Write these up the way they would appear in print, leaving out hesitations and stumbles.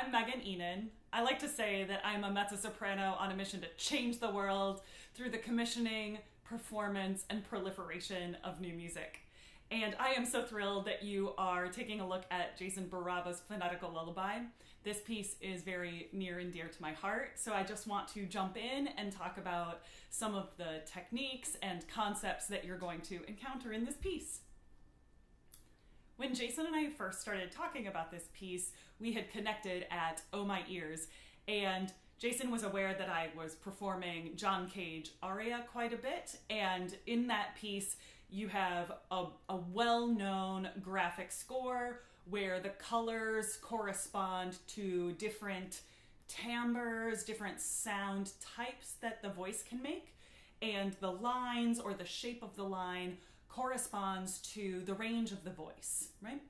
I'm Megan Ihnen. I like to say that I'm a mezzo-soprano on a mission to change the world through the commissioning, performance, and proliferation of new music. And I am so thrilled that you are taking a look at Jason Barabba's Phonetical Lullaby. This piece is very near and dear to my heart, so I just want to jump in and talk about some of the techniques and concepts that you're going to encounter in this piece. When Jason and I first started talking about this piece, we had connected at Oh My Ears, and Jason was aware that I was performing John Cage aria quite a bit, and in that piece you have a well-known graphic score where the colors correspond to different timbres, different sound types that the voice can make, and the lines or the shape of the line corresponds to the range of the voice, right?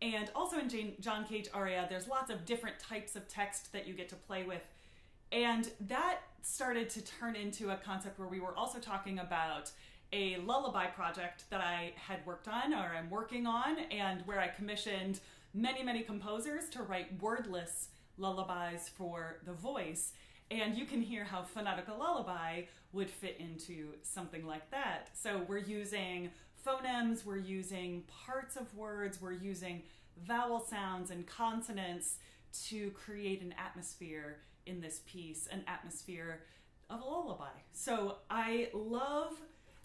And also in John Cage aria, there's lots of different types of text that you get to play with. And that started to turn into a concept where we were also talking about a lullaby project that I had worked on or I'm working on, and where I commissioned many composers to write wordless lullabies for the voice. And you can hear how Phonetical Lullaby would fit into something like that. So we're using phonemes, we're using parts of words, we're using vowel sounds and consonants to create an atmosphere in this piece, an atmosphere of a lullaby. So I love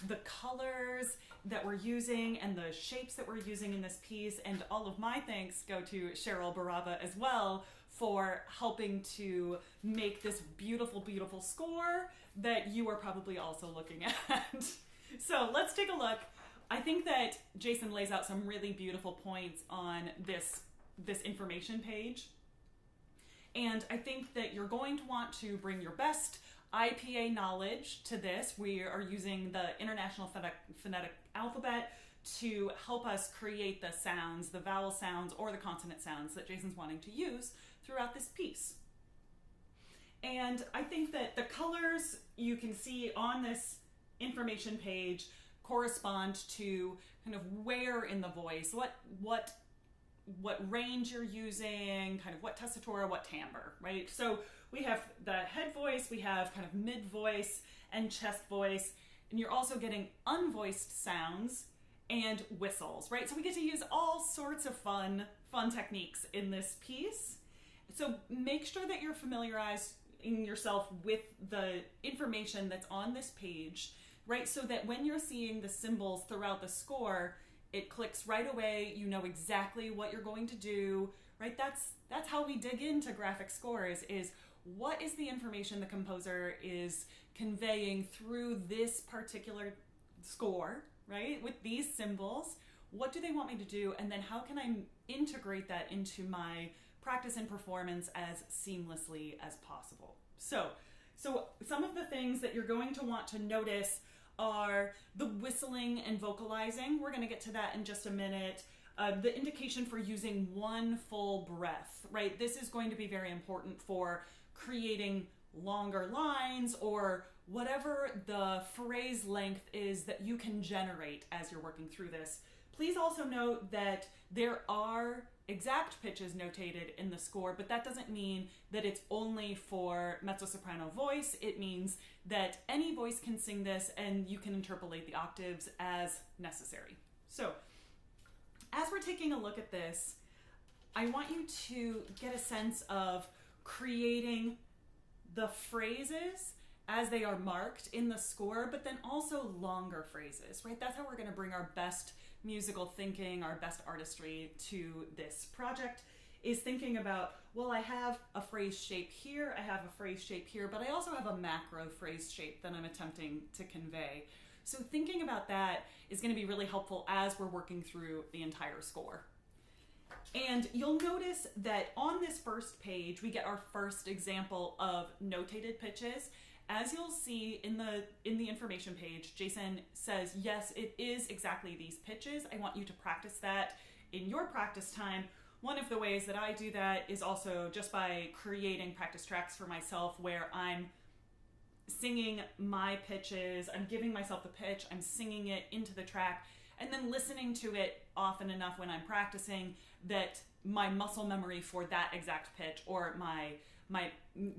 the colors that we're using and the shapes that we're using in this piece, and all of my thanks go to Jason Barabba as well for helping to make this beautiful score that you are probably also looking at. So let's take a look. I think that Jason lays out some really beautiful points on this information page. And I think that you're going to want to bring your best IPA knowledge to this. We are using the International Phonetic Alphabet to help us create the sounds, the vowel sounds or the consonant sounds that Jason's wanting to use throughout this piece. And I think that the colors you can see on this information page correspond to kind of where in the voice, what range you're using, kind of what tessitura, what timbre, right? So we have the head voice, we have kind of mid voice and chest voice, and you're also getting unvoiced sounds and whistles, right? So we get to use all sorts of fun techniques in this piece. So make sure that you're familiarizing yourself with the information that's on this page, right? So that when you're seeing the symbols throughout the score, it clicks right away, you know exactly what you're going to do, right? That's how we dig into graphic scores, is what is the information the composer is conveying through this particular score, right? With these symbols, what do they want me to do? And then how can I integrate that into my practice and performance as seamlessly as possible? So some of the things that you're going to want to notice are the whistling and vocalizing. We're going to get to that in just a minute. The indication for using one full breath, right? This is going to be very important for creating longer lines or whatever the phrase length is that you can generate as you're working through this. Please also note that there are exact pitches notated in the score, but that doesn't mean that it's only for mezzo-soprano voice. It means that any voice can sing this and you can interpolate the octaves as necessary. So as we're taking a look at this, I want you to get a sense of creating the phrases as they are marked in the score, but then also longer phrases, right? That's how we're going to bring our best musical thinking, our best artistry to this project, is thinking about, well, I have a phrase shape here, I have a phrase shape here, but I also have a macro phrase shape that I'm attempting to convey. So thinking about that is going to be really helpful as we're working through the entire score. And you'll notice that on this first page, we get our first example of notated pitches. As you'll see in the information page, Jason says, yes, it is exactly these pitches. I want you to practice that in your practice time. One of the ways that I do that is also just by creating practice tracks for myself where I'm singing my pitches, I'm giving myself the pitch, I'm singing it into the track, and then listening to it often enough when I'm practicing that my muscle memory for that exact pitch, or my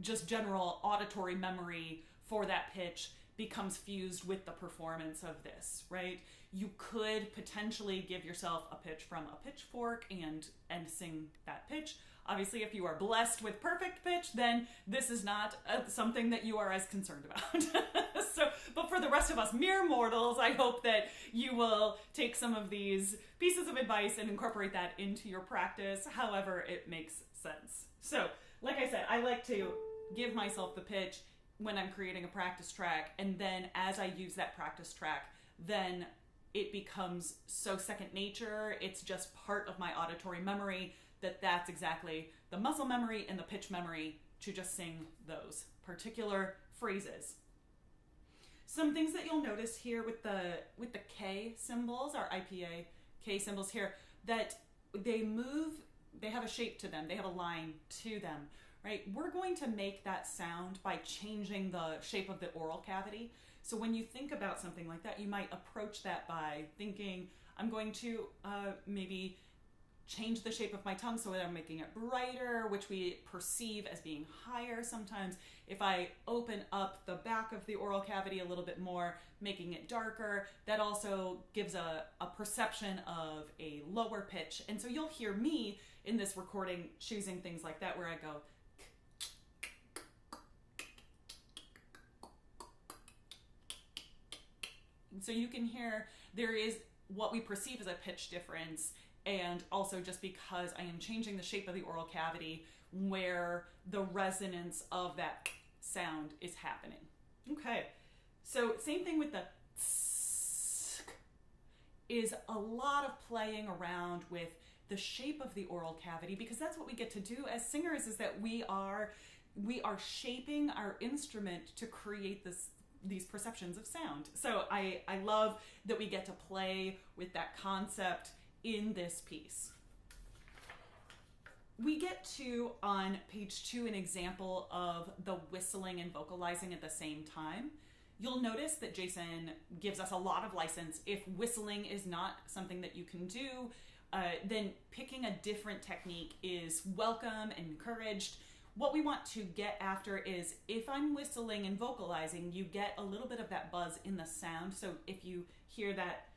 just general auditory memory for that pitch, becomes fused with the performance of this, right? You could potentially give yourself a pitch from a pitchfork and sing that pitch. Obviously, if you are blessed with perfect pitch, then this is not something that you are as concerned about. But for the rest of us mere mortals, I hope that you will take some of these pieces of advice and incorporate that into your practice, however it makes sense. So, like I said, I like to give myself the pitch when I'm creating a practice track, and then as I use that practice track, then it becomes so second nature. It's just part of my auditory memory that's exactly the muscle memory and the pitch memory to just sing those particular phrases. Some things that you'll notice here with the K symbols, our IPA K symbols here, that they move, they have a shape to them, they have a line to them, right? We're going to make that sound by changing the shape of the oral cavity. So when you think about something like that, you might approach that by thinking, I'm going to maybe change the shape of my tongue so that I'm making it brighter, which we perceive as being higher sometimes. If I open up the back of the oral cavity a little bit more, making it darker, that also gives a perception of a lower pitch. And so you'll hear me in this recording choosing things like that, where I go, so you can hear there is what we perceive as a pitch difference, and also just because I am changing the shape of the oral cavity where the resonance of that sound is happening. Okay, so same thing with the tsk, is a lot of playing around with the shape of the oral cavity, because that's what we get to do as singers, is that we are shaping our instrument to create these perceptions of sound. So I love that we get to play with that concept in this piece. We get to, on page 2, an example of the whistling and vocalizing at the same time. You'll notice that Jason gives us a lot of license. If whistling is not something that you can do, then picking a different technique is welcome and encouraged. What we want to get after is, if I'm whistling and vocalizing, you get a little bit of that buzz in the sound. So if you hear that,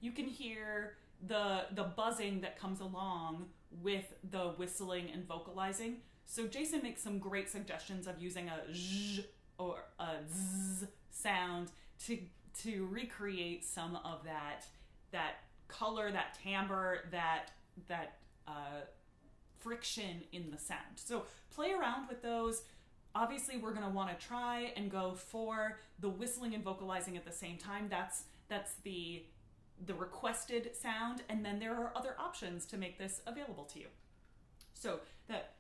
you can hear the buzzing that comes along with the whistling and vocalizing. So Jason makes some great suggestions of using a zh or a zzz sound to recreate some of that color, that timbre, that friction in the sound. So play around with those. Obviously, we're going to want to try and go for the whistling and vocalizing at the same time. That's the requested sound, and then there are other options to make this available to you. So that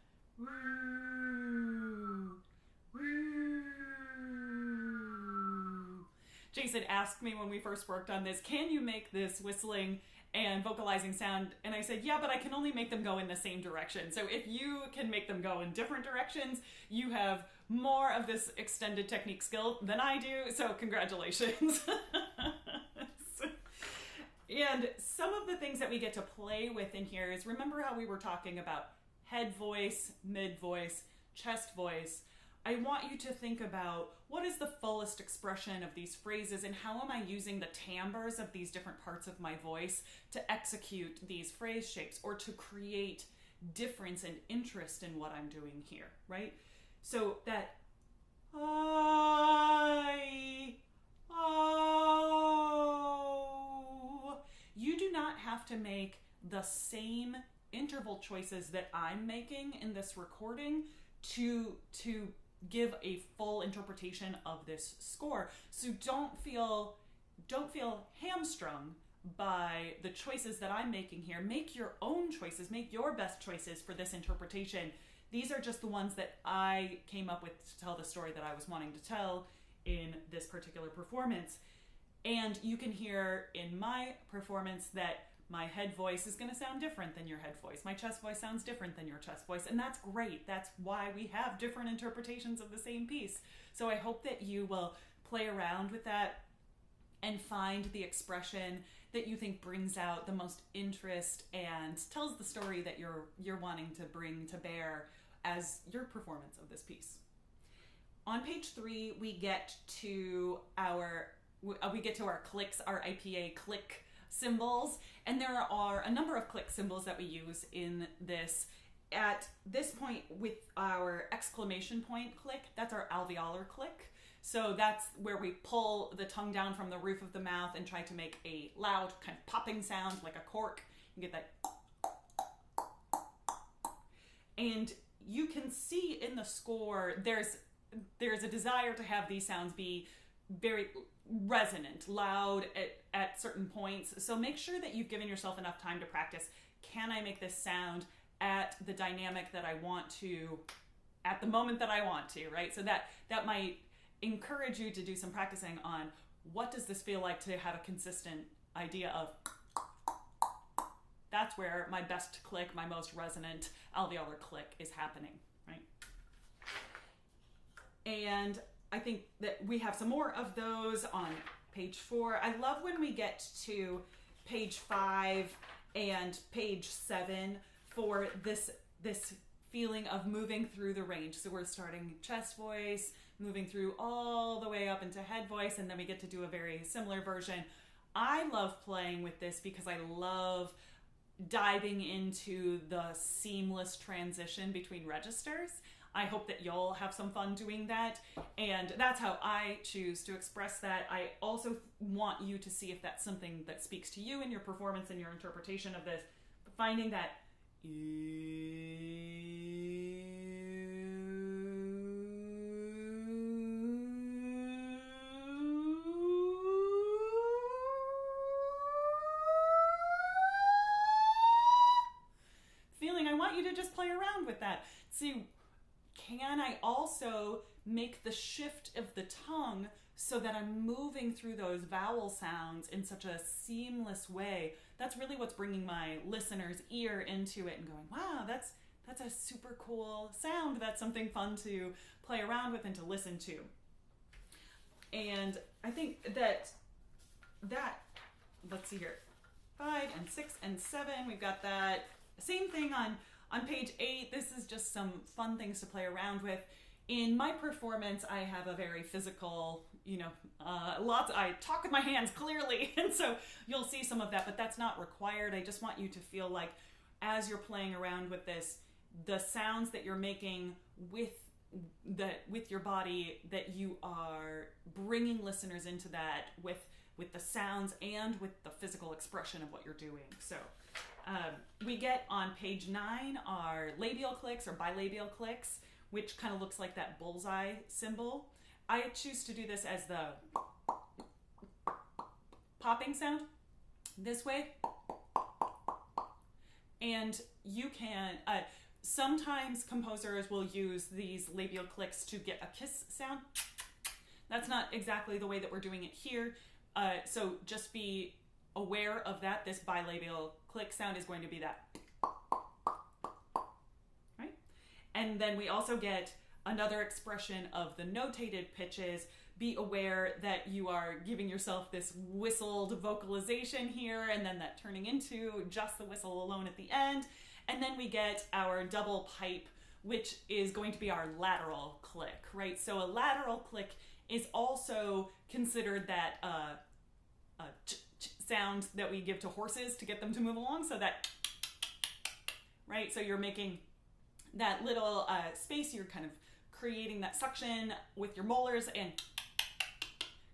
Jason asked me when we first worked on this, can you make this whistling and vocalizing sound? And I said, yeah, but I can only make them go in the same direction. So if you can make them go in different directions, you have more of this extended technique skill than I do. So congratulations. And some of the things that we get to play with in here is, remember how we were talking about head voice, mid voice, chest voice. I want you to think about, what is the fullest expression of these phrases, and how am I using the timbres of these different parts of my voice to execute these phrase shapes, or to create difference and interest in what I'm doing here, right? So that you do not have to make the same interval choices that I'm making in this recording to give a full interpretation of this score. So don't feel hamstrung by the choices that I'm making here. Make your own choices, make your best choices for this interpretation. These are just the ones that I came up with to tell the story that I was wanting to tell in this particular performance. And you can hear in my performance that My head voice is going to sound different than your head voice. My chest voice sounds different than your chest voice. And that's great. That's why we have different interpretations of the same piece. So I hope that you will play around with that and find the expression that you think brings out the most interest and tells the story that you're wanting to bring to bear as your performance of this piece. On page 3, we get to our clicks, our IPA click symbols, and there are a number of click symbols that we use in this. At this point with our exclamation point click, that's our alveolar click. So that's where we pull the tongue down from the roof of the mouth and try to make a loud kind of popping sound like a cork. You get that. And you can see in the score, there's a desire to have these sounds be very resonant, loud at certain points. So make sure that you've given yourself enough time to practice. Can I make this sound at the dynamic that I want to, at the moment that I want to, right? So that might encourage you to do some practicing on what does this feel like to have a consistent idea of. That's where my best click, my most resonant alveolar click is happening, right? And I think that we have some more of those on page 4. I love when we get to page 5 and page 7 for this feeling of moving through the range. So we're starting chest voice, moving through all the way up into head voice, and then we get to do a very similar version. I love playing with this because I love diving into the seamless transition between registers. I hope that you'll have some fun doing that, and that's how I choose to express that. I also want you to see if that's something that speaks to you in your performance and your interpretation of this, finding that feeling. I want you to just play around with that. See, can I also make the shift of the tongue so that I'm moving through those vowel sounds in such a seamless way? That's really what's bringing my listener's ear into it and going, wow, that's a super cool sound. That's something fun to play around with and to listen to. And I think that let's see here, 5 and 6 and 7, we've got that same thing on page 8. This is just some fun things to play around with. In my performance, I have a very physical, I talk with my hands clearly, and so you'll see some of that, but that's not required. I just want you to feel like as you're playing around with this, the sounds that you're making with your body, that you are bringing listeners into that with the sounds and with the physical expression of what you're doing. So we get on page 9 our labial clicks or bilabial clicks, which kind of looks like that bullseye symbol. I choose to do this as the popping sound this way. And you can, sometimes composers will use these labial clicks to get a kiss sound. That's not exactly the way that we're doing it here. So just be aware of that. This bilabial click sound is going to be that. Right? And then we also get another expression of the notated pitches. Be aware that you are giving yourself this whistled vocalization here, and then that turning into just the whistle alone at the end. And then we get our double pipe, which is going to be our lateral click, right? So a lateral click is also considered that sound that we give to horses to get them to move along. So that, right? So you're making that little space, you're kind of creating that suction with your molars and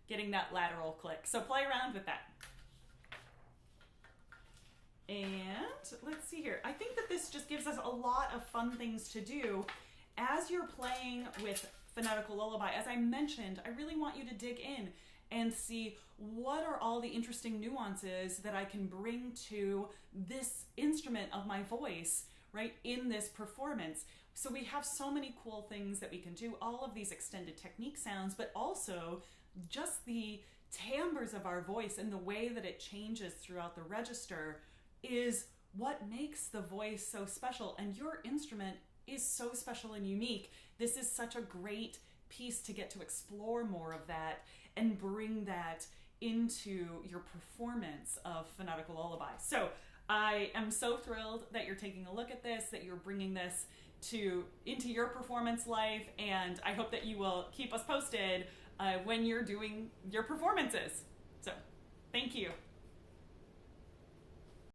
getting that lateral click. So play around with that. And let's see here. I think that this just gives us a lot of fun things to do as you're playing with Phonetical Lullaby. As I mentioned, I really want you to dig in and see what are all the interesting nuances that I can bring to this instrument of my voice, right, in this performance. So we have so many cool things that we can do, all of these extended technique sounds, but also just the timbres of our voice and the way that it changes throughout the register is what makes the voice so special, and your instrument is so special and unique. This is such a great piece to get to explore more of that and bring that into your performance of Phonetical Lullaby. So I am so thrilled that you're taking a look at this, that you're bringing this into your performance life, and I hope that you will keep us posted when you're doing your performances. So thank you.